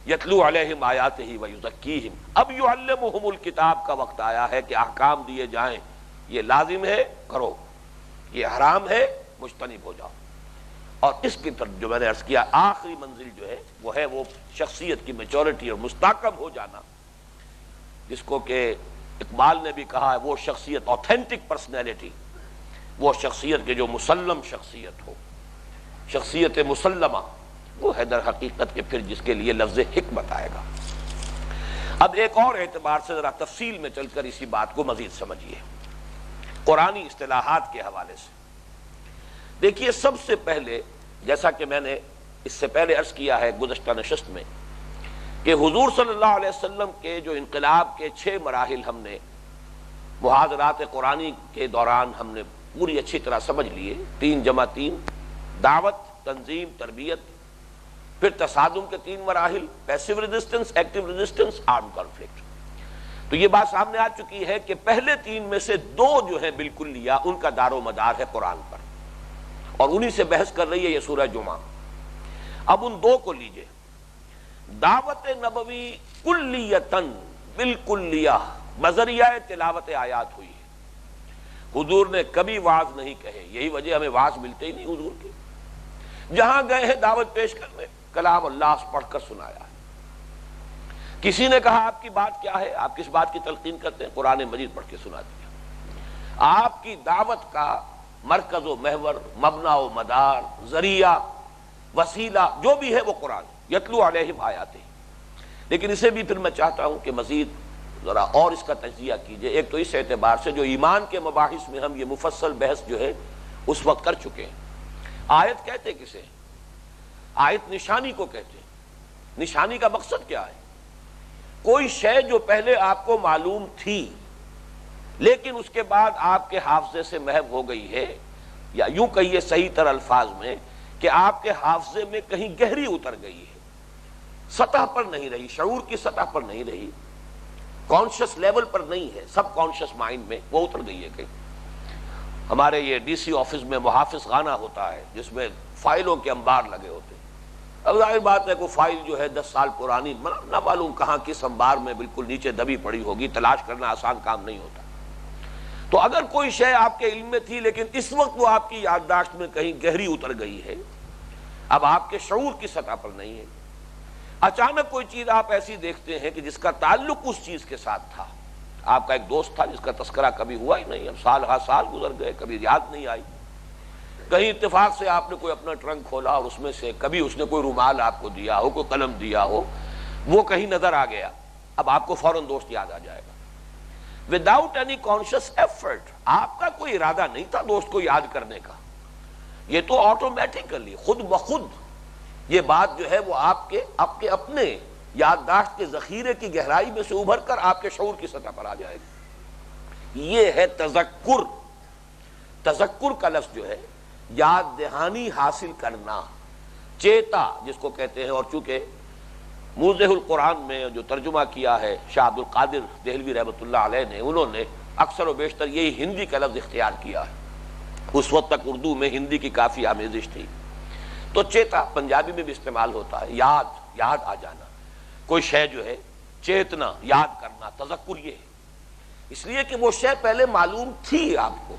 یتلو علیہم آیاتہ ویزکیہم. اب یعلمہم الکتاب کا وقت آیا ہے کہ احکام دیے جائیں. یہ لازم ہے کرو، یہ حرام ہے مجتنب ہو جاؤ. اور اس کی طرف جو میں نے عرض کیا آخری منزل جو ہے وہ ہے وہ شخصیت کی میچورٹی اور مستحکم ہو جانا، جس کو کہ اقبال نے بھی کہا ہے وہ شخصیت اوتھینٹک پرسنالٹی، وہ شخصیت کے جو مسلم شخصیت ہو، شخصیت مسلمہ، وہ ہے در حقیقت کے پھر جس کے لیے لفظ حکمت آئے گا. اب ایک اور اعتبار سے ذرا تفصیل میں چل کر اسی بات کو مزید سمجھیے قرآنی اصطلاحات کے حوالے سے. دیکھیے سب سے پہلے جیسا کہ میں نے اس سے پہلے عرض کیا ہے گزشتہ نشست میں کہ حضور صلی اللہ علیہ وسلم کے جو انقلاب کے 6 مراحل ہم نے محاضرات قرآنی کے دوران ہم نے پوری اچھی طرح سمجھ لیے. 3 جمع 3 دعوت، تنظیم، تربیت، پھر تصادم کے 3 مراحل، passive resistance, active resistance, arm conflict. تو یہ بات سامنے آ چکی ہے کہ پہلے 3 میں سے 2 جو ہیں بالکل لیا ان کا دار و مدار ہے قرآن پر، اور انہی سے بحث کر رہی ہے یہ سورہ جمعہ. اب ان 2 کو لیجئے. دعوت نبوی کلیتاً بالکلیہ بذریعہ تلاوت آیات ہوئی ہے. حضور نے کبھی وعظ نہیں کہے، یہی وجہ ہمیں وعظ ملتے ہی نہیں حضور کے. جہاں گئے ہیں دعوت پیش کرنے کلام اللہ پڑھ کر سنایا ہے. کسی نے کہا آپ کی بات کیا ہے، آپ کس بات کی تلقین کرتے ہیں، قرآن مجید پڑھ کے سنا دیا. آپ کی دعوت کا مرکز و محور، مبنا و مدار، ذریعہ، وسیلہ جو بھی ہے وہ قرآن. یتلو علیہم آیاتہ. لیکن اسے بھی پھر میں چاہتا ہوں کہ مزید ذرا اور اس کا تجزیہ کیجئے. ایک تو اس اعتبار سے جو ایمان کے مباحث میں ہم یہ مفصل بحث جو ہے اس وقت کر چکے ہیں. آیت کہتے کسے ہیں؟ آیت نشانی کو کہتے ہیں. نشانی کا مقصد کیا ہے؟ کوئی شے جو پہلے آپ کو معلوم تھی لیکن اس کے بعد آپ کے حافظے سے محو ہو گئی ہے، یا یوں کہیے صحیح تر الفاظ میں کہ آپ کے حافظے میں کہیں گہری اتر گئی ہے، سطح پر نہیں رہی، شعور کی سطح پر نہیں رہی، کانشس لیول پر نہیں ہے، سب کانشس مائنڈ میں وہ اتر گئی ہے کہیں۔ ہمارے یہ ڈی سی آفس میں محافظ خانہ ہوتا ہے جس میں فائلوں کے انبار لگے ہوتے ہیں۔ اب ظاہر بات ہے کہ فائل جو ہے 10 سال پرانی نہ معلوم کہاں کس انبار میں بالکل نیچے دبی پڑی ہوگی، تلاش کرنا آسان کام نہیں ہوتا۔ تو اگر کوئی شے آپ کے علم میں تھی لیکن اس وقت وہ آپ کی یادداشت میں کہیں گہری اتر گئی ہے، اب آپ کے شعور کی سطح پر نہیں ہے، اچانک کوئی چیز آپ ایسی دیکھتے ہیں کہ جس کا تعلق اس چیز کے ساتھ تھا، آپ کا ایک دوست تھا جس کا تذکرہ کبھی ہوا ہی نہیں، اب سال ہر سال گزر گئے، کبھی یاد نہیں آئی، کہیں اتفاق سے آپ نے کوئی اپنا ٹرنک کھولا اور اس میں سے کبھی اس نے کوئی رومال آپ کو دیا ہو، کوئی قلم دیا ہو، وہ کہیں نظر آ گیا، اب آپ کو فوراً دوست یاد آ جائے گا وداؤٹ اینی کانشیس ایفرٹ۔ آپ کا کوئی ارادہ نہیں تھا دوست کو یاد کرنے کا، یہ تو آٹومیٹیکلی خود بخود یہ بات جو ہے وہ آپ کے اپنے یادداشت کے ذخیرے کی گہرائی میں سے ابھر کر آپ کے شعور کی سطح پر آ جائے گی۔ یہ ہے تذکر۔ تذکر کا لفظ جو ہے یاد دہانی حاصل کرنا، چیتا جس کو کہتے ہیں، اور چونکہ موضح القرآن میں جو ترجمہ کیا ہے شاہ عبد القادر دہلوی رحمۃ اللہ علیہ نے، انہوں نے اکثر و بیشتر یہی ہندی کا لفظ اختیار کیا ہے، اس وقت تک اردو میں ہندی کی کافی آمیزش تھی، تو چیتا پنجابی میں بھی استعمال ہوتا ہے، یاد آ جانا، کوئی شے جو ہے چیتنا، یاد کرنا، تذکر یہ ہے، اس لیے کہ وہ شے پہلے معلوم تھی آپ کو،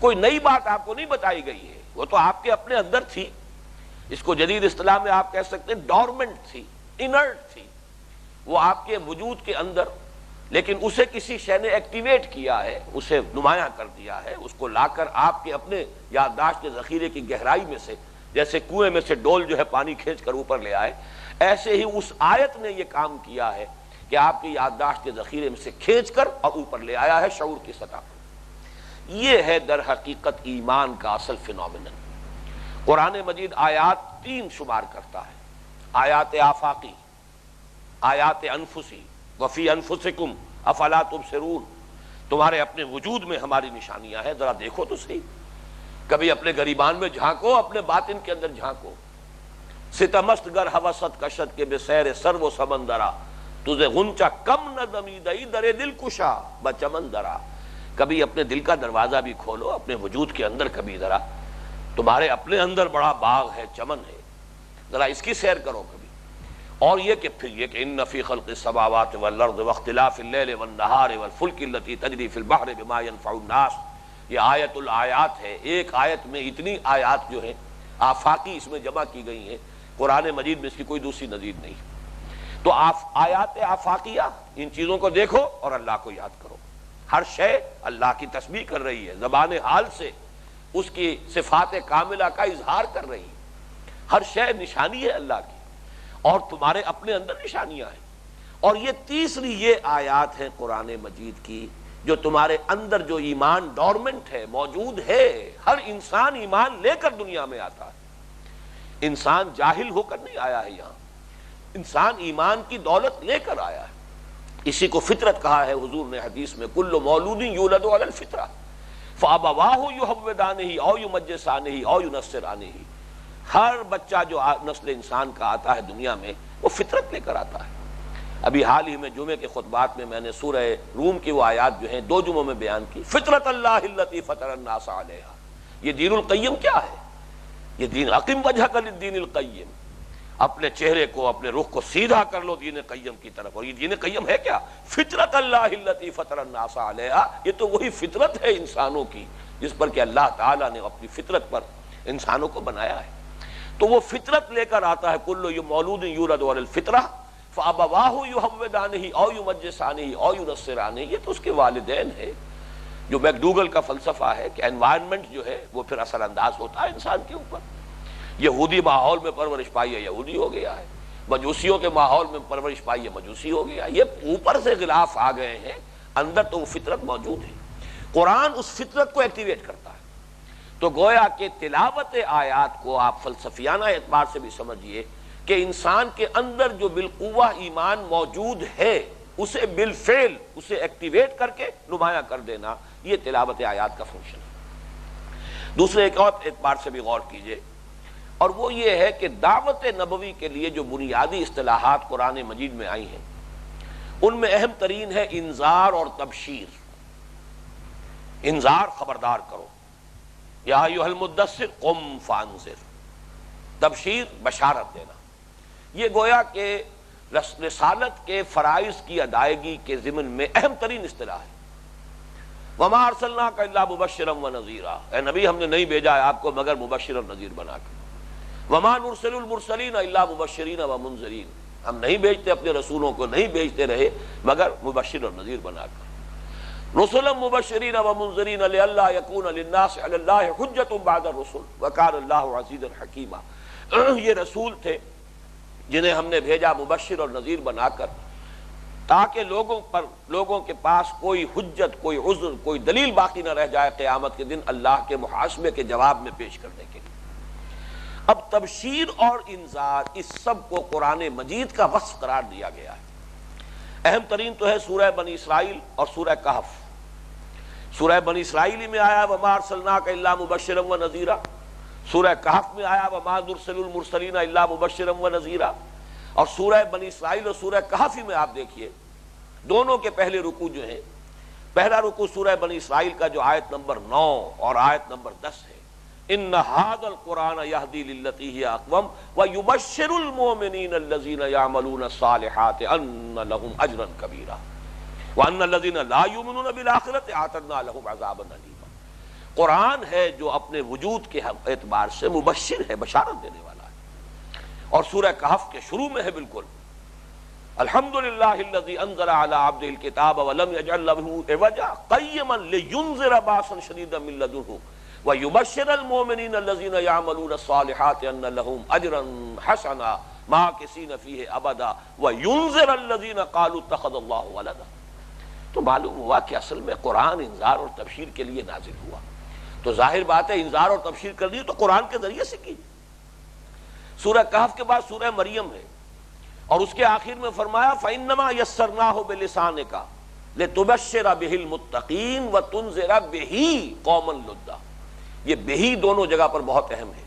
کوئی نئی بات آپ کو نہیں بتائی گئی ہے، وہ تو آپ کے اپنے اندر تھی، اس کو جدید اصطلاح میں آپ کہہ سکتے ہیں ڈورمنٹ تھی، انرٹ تھی، وہ آپ کے وجود کے اندر، لیکن اسے کسی شے نے ایکٹیویٹ کیا ہے، اسے نمایاں کر دیا ہے، اس کو لا کر آپ کے اپنے یادداشت کے ذخیرے کی گہرائی میں سے، جیسے کنویں میں سے ڈول جو ہے پانی کھینچ کر اوپر لے آئے، ایسے ہی اس آیت نے یہ کام کیا ہے کہ آپ کی یادداشت کے ذخیرے میں سے کھینچ کر اور اوپر لے آیا ہے شعور کی سطح پر۔ یہ ہے در حقیقت ایمان کا اصل فینومینن۔ قرآن مجید آیات 3 شمار کرتا ہے، آیات آفاقی، آیات انفسی، وفی انفسکم افلا تبصرون، تمہارے اپنے وجود میں ہماری نشانیاں ہیں، ذرا دیکھو تو صحیح، کبھی اپنے گریبان میں جھانکو، اپنے باطن کے اندر جھانکو۔ ستمست گر حوست کشت کے بے سیر سر و سمندرا، تجھے غنچہ کم نہ دمیدئی درے دل کشا بچمن درا، کبھی اپنے دل کا دروازہ بھی کھولو، اپنے وجود کے اندر کبھی ذرا، تمہارے اپنے اندر بڑا باغ ہے، چمن ہے، ذرا اس کی سیر کرو کبھی۔ اور یہ کہ پھر یہ کہ ان فی خلق السماوات والارض واختلاف اللیل والنہار والفلک التي تجری فی البحر بما ينفع الناس، یہ آیت الآیات ہے، ایک آیت میں اتنی آیات جو ہیں آفاقی اس میں جمع کی گئی ہیں، قرآن مجید میں اس کی کوئی دوسری نظیر نہیں۔ تو آیات آفاقیہ، ان چیزوں کو دیکھو اور اللہ کو یاد کرو، ہر شے اللہ کی تسبیح کر رہی ہے، زبان حال سے اس کی صفات کاملہ کا اظہار کر رہی ہے، ہر شے نشانی ہے اللہ کی، اور تمہارے اپنے اندر نشانیاں ہیں۔ اور یہ تیسری یہ آیات ہیں قرآن مجید کی جو تمہارے اندر جو ایمان ڈورمنٹ ہے، موجود ہے، ہر انسان ایمان لے کر دنیا میں آتا ہے، انسان جاہل ہو کر نہیں آیا ہے یہاں، انسان ایمان کی دولت لے کر آیا ہے، اسی کو فطرت کہا ہے حضور نے حدیث میں، کل مولود یولد علی الفطرہ فابواہ یحودانہ او یمجسانہ او ینصرانہ، ہر بچہ جو نسل انسان کا آتا ہے دنیا میں وہ فطرت لے کر آتا ہے۔ ابھی حال ہی میں جمعے کے خطبات میں میں نے سورہ روم کی وہ آیات جو ہیں 2 جمعوں میں بیان کی، فطرت اللہ التی فطر الناس علیہا، یہ دین القیم کیا ہے؟ یہ دین اقم وجہک للدین القیم، اپنے چہرے کو، اپنے رخ کو سیدھا کر لو دین قیم کی طرف، اور یہ دین قیم ہے کیا؟ فطرت اللہ التی فطر الناس علیہا، یہ تو وہی فطرت ہے انسانوں کی جس پر کہ اللہ تعالیٰ نے اپنی فطرت پر انسانوں کو بنایا ہے۔ تو وہ فطرت لے کر آتا ہے، کل مولود یولد علی الفطرہ فابواہ یحودانہ او یمجسانہ او ینصرانہ، یہ تو اس کے والدین ہیں، جو میکڈوگل کا فلسفہ ہے کہ انوائرمنٹ جو ہے وہ پھر اثر انداز ہوتا ہے انسان کے اوپر۔ یہودی ماحول میں پرورش پائی ہے، یہودی ہو گیا ہے، مجوسیوں کے ماحول میں پرورش پائی ہے، مجوسی ہو گیا، یہ اوپر سے غلاف آ گئے ہیں، اندر تو وہ فطرت موجود ہے۔ قرآن اس فطرت کو ایکٹیویٹ کرتا ہے، تو گویا کہ تلاوت آیات کو آپ فلسفیانہ اعتبار سے بھی سمجھیے کہ انسان کے اندر جو بالقوہ ایمان موجود ہے اسے بالفعل اسے ایکٹیویٹ کر کے نمایاں کر دینا، یہ تلاوت آیات کا فنکشن ہے۔ دوسرے ایک اور اعتبار سے بھی غور کیجئے، اور وہ یہ ہے کہ دعوت نبوی کے لیے جو بنیادی اصطلاحات قرآن مجید میں آئی ہیں ان میں اہم ترین ہے انذار اور تبشیر۔ انذار، خبردار کرو، یا ایھا المدثر قم فانذر۔ تبشیر، بشارت دینا۔ یہ گویا کہ رسالت کے فرائض کی ادائیگی کے ضمن میں اہم ترین اصطلاح ہے۔ وما ارسلناک الا مبشرا ونذیرا، اے نبی ہم نے نہیں بھیجا ہے آپ کو مگر مبشر اور نذیر بنا کر۔ وما نرسل المرسلین الا مبشرین ومنذرین، ہم نہیں بھیجتے اپنے رسولوں کو، نہیں بھیجتے رہے مگر مبشر اور نذیر بنا کر۔ رسلا مبشرین ومنذرین لئلا یکون للناس علی اللہ حجۃ بعد الرسل وکان اللہ عزیزا حکیما۔ یہ رسول تھے جنہیں ہم نے بھیجا مبشر اور نذیر بنا کر، تاکہ لوگوں کے پاس کوئی حجت، کوئی عذر، کوئی دلیل باقی نہ رہ جائے قیامت کے دن اللہ کے محاسبے کے جواب میں پیش کرنے کے لیے۔ اب تبشیر اور انذار اس سب کو قرآن مجید کا وصف قرار دیا گیا ہے۔ اہم ترین تو ہے سورہ بنی اسرائیل اور سورہ کہف۔ سورہ بنی اسرائیل میں آیا وما ارسلناک الا مبشرا ونذیرا، سورہ کہف میں آیا وما نرسل المرسلین الا مبشرا ونذیرا، اور سورہ بنی اسرائیل اور سورہ کہف میں آپ دیکھیے دونوں کے پہلے رکوع جو ہیں، پہلا رکوع سورہ بنی اسرائیل کا جو آیت نمبر 9 اور آیت نمبر 10 ہے، ان ھذا القرآن یہدی للتی ہی اقوم ویبشر المؤمنین الذین یعملون الصالحات ان لهم اجرا کبیرا وان الذین لا یؤمنون بالآخرۃ اعتدنا لهم عذابا الیما۔ قرآن ہے جو اپنے وجود کے اعتبار سے مبشر ہے، بشارت دینے والا ہے، اور سورہ کہف کے شروع میں ہے بالکل الحمدللہ الذی انزل علی عبدہ الکتاب ولم یجعل لہ عوجا قیما لینذر باسا شدیدا من لدنہ وَيُبَشِّرَ الْمُؤْمِنِينَ الَّذِينَ يَعْمَلُونَ الصَّالِحَاتِ أَنَّ لَهُمْ أَجْرًا حَسَنًا مَاكِثِينَ فِيهِ أَبَدًا وَيُنذِرَ الَّذِينَ قَالُوا اتَّخَذَ اللَّهُ وَلَدًا۔ تو معلوم ہوا کہ اصل میں قرآن انذار اور تبشیر کے لیے نازل ہوا، تو ظاہر بات ہے انذار اور تبشیر کر دی تو قرآن کے ذریعے سے کی۔ سورہ کہف کے بعد سورہ مریم ہے، اور اس کے آخر میں فرمایا فَإِنَّمَا يَسَّرْنَاهُ بِلِسَانِكَ لِتُبَشِّرَ بِهِ الْمُتَّقِينَ وَتُنذِرَ بِهِ قَوْمًا لُدًّا۔ یہ بہی دونوں جگہ پر بہت اہم ہے۔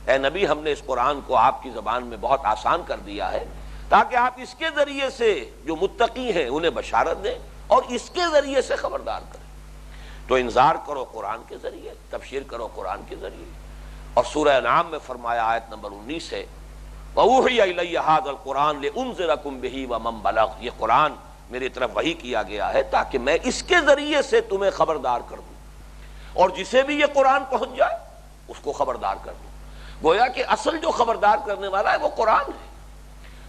اے نبی ہم نے اس قرآن کو آپ کی زبان میں بہت آسان کر دیا ہے تاکہ آپ اس کے ذریعے سے جو متقی ہیں انہیں بشارت دیں اور اس کے ذریعے سے خبردار کریں۔ تو انذار کرو قرآن کے ذریعے، تبشیر کرو قرآن کے ذریعے۔ اور سورہ انعام میں فرمایا آیت نمبر 19 ہے وَأُوحِيَ إِلَيَّ هَذَا الْقُرْآنُ لِأُنذِرَكُم بِهِ وَمَن بَلَغَ، یہ قرآن میری طرف وحی کیا گیا ہے تاکہ میں اس کے ذریعے سے تمہیں خبردار کر دوں، اور جسے بھی یہ قرآن پہنچ جائے اس کو خبردار کر دوں۔ گویا کہ اصل جو خبردار کرنے والا ہے وہ قرآن ہے۔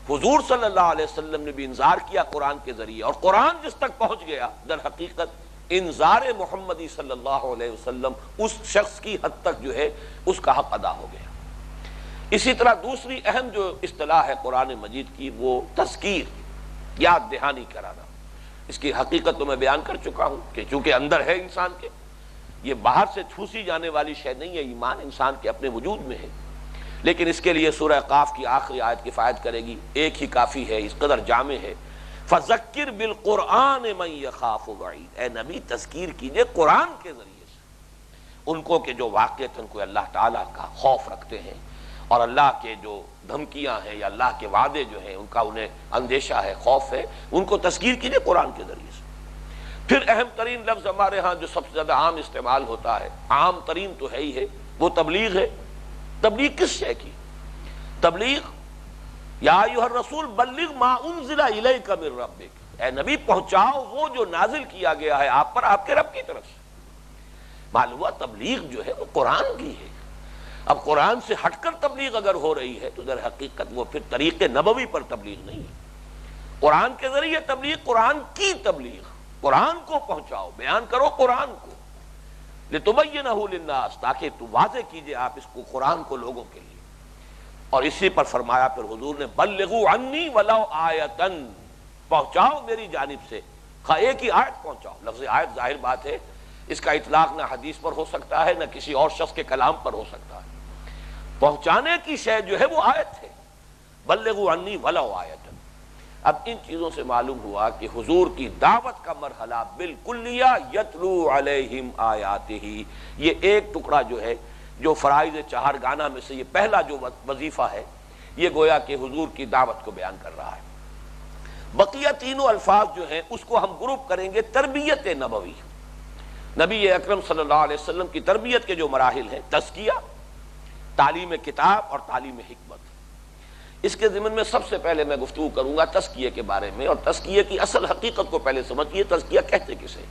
حضور صلی اللہ علیہ وسلم نے بھی انذار کیا قرآن کے ذریعے، اور قرآن جس تک پہنچ گیا در حقیقت انذار محمدی صلی اللہ علیہ وسلم اس شخص کی حد تک جو ہے اس کا حق ادا ہو گیا۔ اسی طرح دوسری اہم جو اصطلاح ہے قرآن مجید کی وہ تذکیر، یاد دہانی کرانا۔ اس کی حقیقت تو میں بیان کر چکا ہوں کہ چونکہ اندر ہے انسان کے، یہ باہر سے ٹھوسی جانے والی شے نہیں ہے، ایمان انسان کے اپنے وجود میں ہے، لیکن اس کے لیے سورہ قاف کی آخری آیت کفایت کرے گی، ایک ہی کافی ہے، اس قدر جامع ہے۔ فَذَكِّرْ بِالْقُرْآنِ مَن يَخَافُ وَعِيدِ، اے نبی تذکیر کیجئے قرآن کے ذریعے سے ان کو کہ جو واقعتاً کوئی اللہ تعالیٰ کا خوف رکھتے ہیں اور اللہ کے جو دھمکیاں ہیں یا اللہ کے وعدے جو ہیں ان کا انہیں اندیشہ ہے، خوف ہے، ان کو تذکیر کیجئے قرآن کے ذریعے سے۔ پھر اہم ترین لفظ ہمارے ہاں جو سب سے زیادہ عام استعمال ہوتا ہے، عام ترین تو ہے ہی ہے، وہ تبلیغ ہے۔ تبلیغ کس شے کی؟ تبلیغ یا ایھا الرسول بلغ ما انزل الیک من ربک، اے نبی پہنچاؤ وہ جو نازل کیا گیا ہے آپ پر آپ کے رب کی طرف سے۔ معلوم ہوا تبلیغ جو ہے وہ قرآن کی ہے۔ اب قرآن سے ہٹ کر تبلیغ اگر ہو رہی ہے تو در حقیقت وہ پھر طریق نبوی پر تبلیغ نہیں ہے۔ قرآن کے ذریعے تبلیغ، قرآن کی تبلیغ، قرآن کو پہنچاؤ، بیان کرو قرآن کو، لِتُبَيِّنَهُ لِلنَّاسِ، تاکہ تو واضح کیجئے آپ اس کو قرآن کو لوگوں کے لیے۔ اور اسی پر فرمایا پھر حضور نے بلغوا عنی ولو آیتن، پہنچاؤ میری جانب سے، خواہ ایک ہی آیت پہنچاؤ۔ لفظ آیت ظاہر بات ہے اس کا اطلاق نہ حدیث پر ہو سکتا ہے نہ کسی اور شخص کے کلام پر ہو سکتا ہے۔ پہنچانے کی شے جو ہے وہ آیت ہے، بلغوا عنی ولو آیۃ۔ اب ان چیزوں سے معلوم ہوا کہ حضور کی دعوت کا مرحلہ بالکلیہ یتلو علیہم آیاتہ، یہ ایک ٹکڑا جو ہے جو فرائض چہارگانہ میں سے یہ پہلا جو وظیفہ ہے، یہ گویا کہ حضور کی دعوت کو بیان کر رہا ہے۔ بقیہ تینوں الفاظ جو ہیں اس کو ہم گروپ کریں گے تربیت نبوی، نبی اکرم صلی اللہ علیہ وسلم کی تربیت کے جو مراحل ہیں، تزکیہ، تعلیم کتاب اور تعلیم حکمت۔ اس کے ضمن میں سب سے پہلے میں گفتگو کروں گا تزکیے کے بارے میں، اور تزکیے کی اصل حقیقت کو پہلے سمجھیے۔ تزکیہ کہتے کسے؟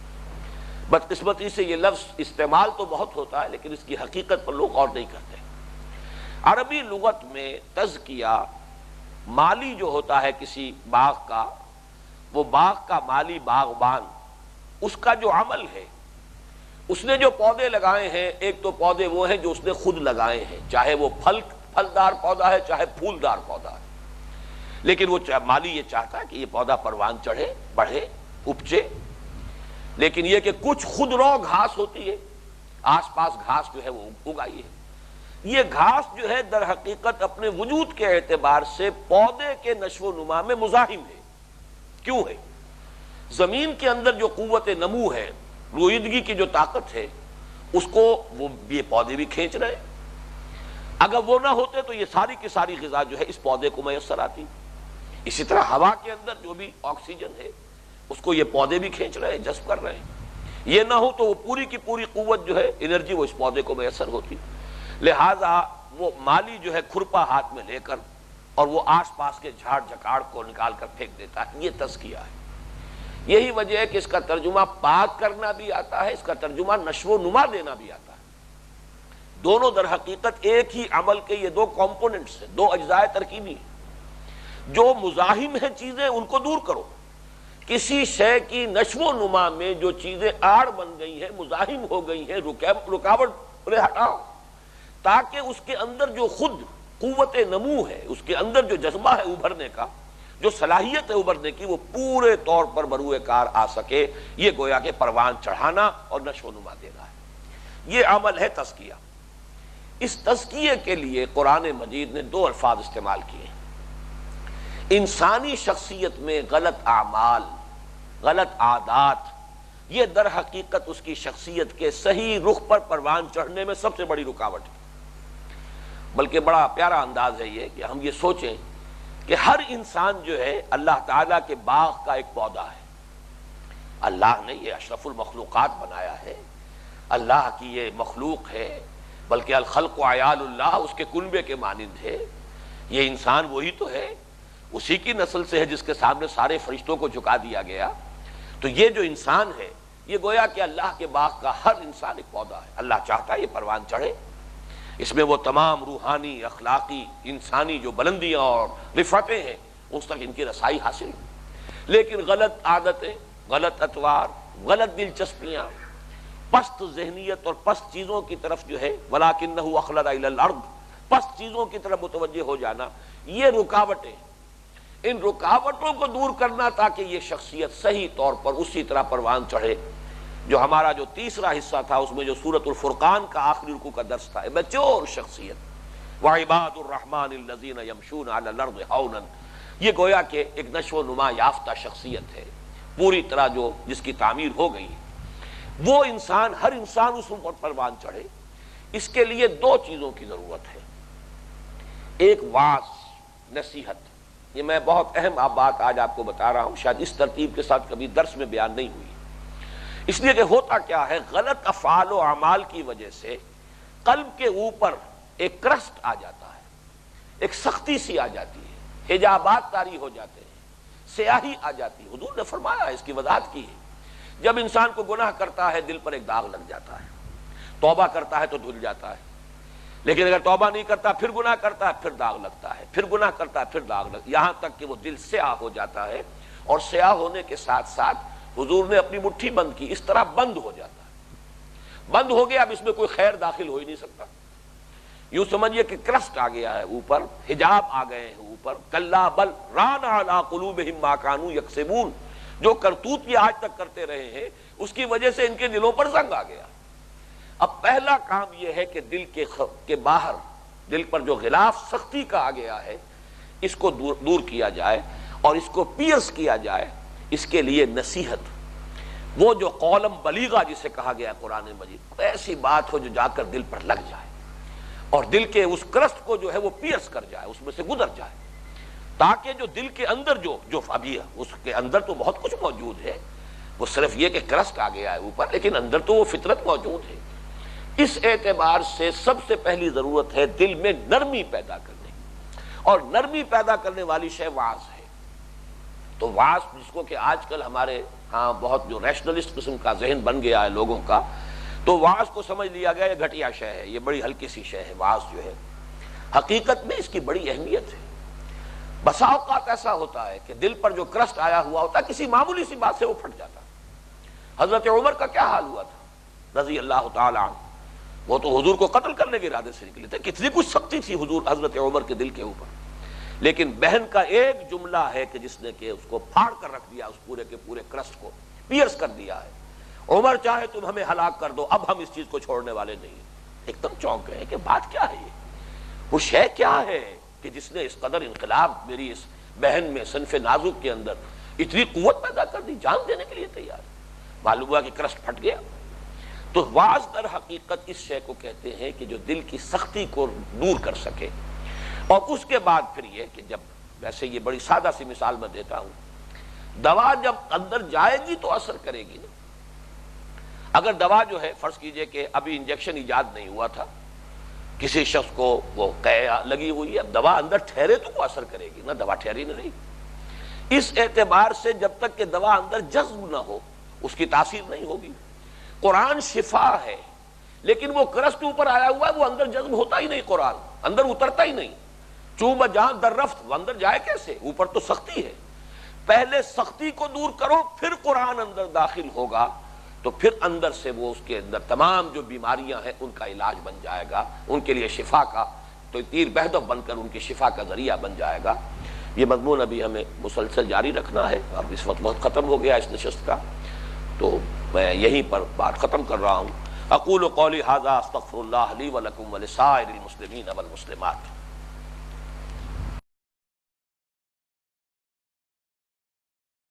بدقسمتی سے یہ لفظ استعمال تو بہت ہوتا ہے لیکن اس کی حقیقت پر لوگ غور نہیں کرتے۔ عربی لغت میں تزکیہ مالی جو ہوتا ہے کسی باغ کا، وہ باغ کا مالی باغبان، اس کا جو عمل ہے، اس نے جو پودے لگائے ہیں، ایک تو پودے وہ ہیں جو اس نے خود لگائے ہیں، چاہے وہ پھلدار پودا ہے چاہے پھولدار پودا ہے، لیکن وہ مالی یہ چاہتا ہے کہ یہ پودا پروان چڑھے، بڑھے، اپجے، لیکن یہ کہ کچھ خود رو گھاس ہوتی ہے، آس پاس گھاس جو ہے وہ اگائی ہے، یہ گھاس جو ہے در حقیقت اپنے وجود کے اعتبار سے پودے کے نشو و نما میں مزاحم ہے۔ کیوں ہے؟ زمین کے اندر جو قوت نمو ہے، رویدگی کی جو طاقت ہے، اس کو وہ یہ پودے بھی کھینچ رہے، اگر وہ نہ ہوتے تو یہ ساری کی ساری غذا جو ہے اس پودے کو میسر آتی۔ اسی طرح ہوا کے اندر جو بھی آکسیجن ہے اس کو یہ پودے بھی کھینچ رہے ہیں، جذب کر رہے ہیں، یہ نہ ہو تو وہ پوری کی پوری قوت جو ہے، انرجی، وہ اس پودے کو میسر ہوتی۔ لہذا وہ مالی جو ہے کھرپا ہاتھ میں لے کر اور وہ آس پاس کے جھاڑ جھکاڑ کو نکال کر پھینک دیتا ہے، یہ تزکیہ ہے۔ یہی وجہ ہے کہ اس کا ترجمہ پاک کرنا بھی آتا ہے، اس کا ترجمہ نشو و نما دینا بھی آتا ہے۔ دونوں در حقیقت ایک ہی عمل کے یہ دو کمپوننٹس ہیں، دو اجزاء ترکیبی ہیں۔ جو مزاحم ہیں چیزیں ان کو دور کرو، کسی شے کی نشو و نما میں جو چیزیں آڑ بن گئی ہیں، مزاحم ہو گئی ہیں، رکاوٹ انہیں ہٹاؤ، تاکہ اس کے اندر جو خود قوت نمو ہے، اس کے اندر جو جذبہ ہے ابھرنے کا، جو صلاحیت ہے ابھرنے کی، وہ پورے طور پر بروئے کار آ سکے۔ یہ گویا کہ پروان چڑھانا اور نشو و نما دینا ہے، یہ عمل ہے تزکیہ۔ اس تزکیے کے لیے قرآن مجید نے دو الفاظ استعمال کیے۔ انسانی شخصیت میں غلط اعمال، غلط عادات، یہ در حقیقت اس کی شخصیت کے صحیح رخ پر پروان چڑھنے میں سب سے بڑی رکاوٹ ہے۔ بلکہ بڑا پیارا انداز ہے یہ کہ ہم یہ سوچیں کہ ہر انسان جو ہے اللہ تعالیٰ کے باغ کا ایک پودا ہے۔ اللہ نے یہ اشرف المخلوقات بنایا ہے، اللہ کی یہ مخلوق ہے، بلکہ الخلق عیال اللہ، اس کے کنبے کے مانند ہے۔ یہ انسان وہی تو ہے، اسی کی نسل سے ہے جس کے سامنے سارے فرشتوں کو جھکا دیا گیا۔ تو یہ جو انسان ہے، یہ گویا کہ اللہ کے باغ کا ہر انسان ایک پودا ہے۔ اللہ چاہتا ہے یہ پروان چڑھے، اس میں وہ تمام روحانی، اخلاقی، انسانی جو بلندیاں اور رفعتیں ہیں اس تک ان کی رسائی حاصل ہو۔ لیکن غلط عادتیں، غلط اطوار، غلط دلچسپیاں، پست ذہنیت اور پست چیزوں کی طرف جو ہے وَلَٰكِنَّهُ أَخْلَدَ إِلَى الْأَرْضِ، پست چیزوں کی طرف متوجہ ہو جانا، یہ رکاوٹیں، ان رکاوٹوں کو دور کرنا تاکہ یہ شخصیت صحیح طور پر اسی طرح پروان چڑھے۔ جو ہمارا جو تیسرا حصہ تھا اس میں جو سورۃ الفرقان کا آخری رکوع کا درس تھا، میچور شخصیت، وعباد الرحمن الذین یمشون علی الارض ہونا، یہ گویا کہ ایک نشو و نما یافتہ شخصیت ہے پوری طرح، جو جس کی تعمیر ہو گئی۔ وہ انسان، ہر انسان اس پر پروان چڑھے، اس کے لیے دو چیزوں کی ضرورت ہے۔ ایک واعظ، نصیحت، یہ میں بہت اہم بات آج آپ کو بتا رہا ہوں، شاید اس ترتیب کے ساتھ کبھی درس میں بیان نہیں ہوئی، اس لیے کہ ہوتا کیا ہے، غلط افعال و اعمال کی وجہ سے قلب کے اوپر ایک کرسٹ آ جاتا ہے، ایک سختی سی آ جاتی ہے، حجابات طاری ہو جاتے ہیں، سیاہی آ جاتی ہے۔ حضور نے فرمایا ہے، اس کی وضاحت کی ہے، جب انسان کو گناہ کرتا ہے دل پر ایک داغ لگ جاتا ہے، توبہ کرتا ہے تو دھل جاتا ہے، لیکن اگر توبہ نہیں کرتا پھر گناہ کرتا ہے، پھر داغ لگتا ہے، پھر گناہ کرتا ہے، پھر داغ لگتا ہے، یہاں تک کہ وہ دل سیاہ ہو جاتا ہے، اور سیاہ ہونے کے ساتھ ساتھ حضور نے اپنی مٹھی بند کی، اس طرح بند ہو جاتا ہے، بند ہو گیا، اب اس میں کوئی خیر داخل ہو ہی نہیں سکتا۔ یوں سمجھیے کہ کرسٹ آ گیا ہے اوپر، حجاب آ گئے ہیں اوپر، کلا بل ران علی قلوبہم ما کانوا یکسبون، جو کرتوت یہ آج تک کرتے رہے ہیں اس کی وجہ سے ان کے دلوں پر زنگ آ گیا۔ اب پہلا کام یہ ہے کہ دل کے باہر، دل پر جو غلاف سختی کا آ گیا ہے، اس کو دور کیا جائے اور اس کو پیئرس کیا جائے، اس کے لیے نصیحت، وہ جو قولم بلیغہ جسے کہا گیا قرآن مجید، ایسی بات ہو جو جا کر دل پر لگ جائے اور دل کے اس کرسٹ کو جو ہے وہ پیئرس کر جائے، اس میں سے گزر جائے، تاکہ جو دل کے اندر جو ابھی اس کے اندر تو بہت کچھ موجود ہے، وہ صرف یہ کہ کرسٹ آ گیا ہے اوپر، لیکن اندر تو وہ فطرت موجود ہے۔ اس اعتبار سے سب سے پہلی ضرورت ہے دل میں نرمی پیدا کرنے کی، اور نرمی پیدا کرنے والی شے وعظ ہے۔ تو وعظ جس کو کہ آج کل ہمارے ہاں بہت جو ریشنلسٹ قسم کا ذہن بن گیا ہے لوگوں کا، تو وعظ کو سمجھ لیا گیا یہ گھٹیا شے ہے، یہ بڑی ہلکی سی شے ہے وعظ جو ہے۔ حقیقت میں اس کی بڑی اہمیت ہے۔ بسا اوقات ایسا ہوتا ہے کہ دل پر جو کرسٹ آیا ہوا ہوتا ہے، کسی معمولی سی بات سے وہ پھٹ جاتا ہے۔ حضرت عمر کا کیا حال ہوا تھا رضی اللہ تعالی عنہ، وہ تو حضور کو قتل کرنے کے ارادے سے نکلے تھے، کتنی کچھ سختی تھی حضرت عمر کے دل کے اوپر، لیکن بہن کا ایک جملہ ہے کہ جس نے کہ اس کو پھاڑ کر رکھ دیا، اس پورے کے پورے کرسٹ کو پیئرس کر دیا ہے۔ عمر چاہے تم ہمیں ہلاک کر دو، اب ہم اس چیز کو چھوڑنے والے نہیں ہیں۔ ایک دم چونک گئے کہ بات کیا ہے، یہ وہ شے کیا ہے کہ جس نے اس قدر انقلاب میری اس بہن میں صنف نازک کے اندر اتنی قوت پیدا کر دی، جان دینے کے لیے تیار ہے۔ معلوم ہوا کہ کرسٹ پھٹ گیا۔ تو وعظ در حقیقت اس شے کو کہتے ہیں کہ جو دل کی سختی کو دور کر سکے، اور اس کے بعد پھر یہ کہ جب، ویسے یہ بڑی سادہ سی مثال میں دیتا ہوں، دوا جب اندر جائے گی تو اثر کرے گی نا۔ اگر دوا جو ہے فرض کیجئے کہ ابھی انجیکشن ایجاد نہیں ہوا تھا، کسی شخص کو وہ قے لگی ہوئی ہے، اب دوا اندر ٹھہرے تو وہ اثر کرے گی نا، دوا ٹھہری نہ رہی۔ اس اعتبار سے جب تک کہ دوا اندر جذب نہ ہو اس کی تاثیر نہیں ہوگی۔ قرآن شفا ہے، لیکن وہ کرسٹ اوپر آیا ہوا ہے، وہ اندر جذب ہوتا ہی نہیں، قرآن اندر اترتا ہی نہیں۔ چوب جہاں در رفت، وہ اندر جائے کیسے؟ اوپر تو سختی ہے۔ پہلے سختی کو دور کرو، پھر قرآن اندر داخل ہوگا، تو پھر اندر سے وہ اس کے اندر تمام جو بیماریاں ہیں ان کا علاج بن جائے گا، ان کے لیے شفا کا تو تیر بہدف بن کر ان کی شفا کا ذریعہ بن جائے گا۔ یہ مضمون ابھی ہمیں مسلسل جاری رکھنا ہے، اب اس وقت وقت ختم ہو گیا اس نشست کا، تو میں یہیں پر بات ختم کر رہا ہوں۔ اقول قولی ھذا استغفر اللہ لی ولکم ولسائر المسلمین والمسلمات۔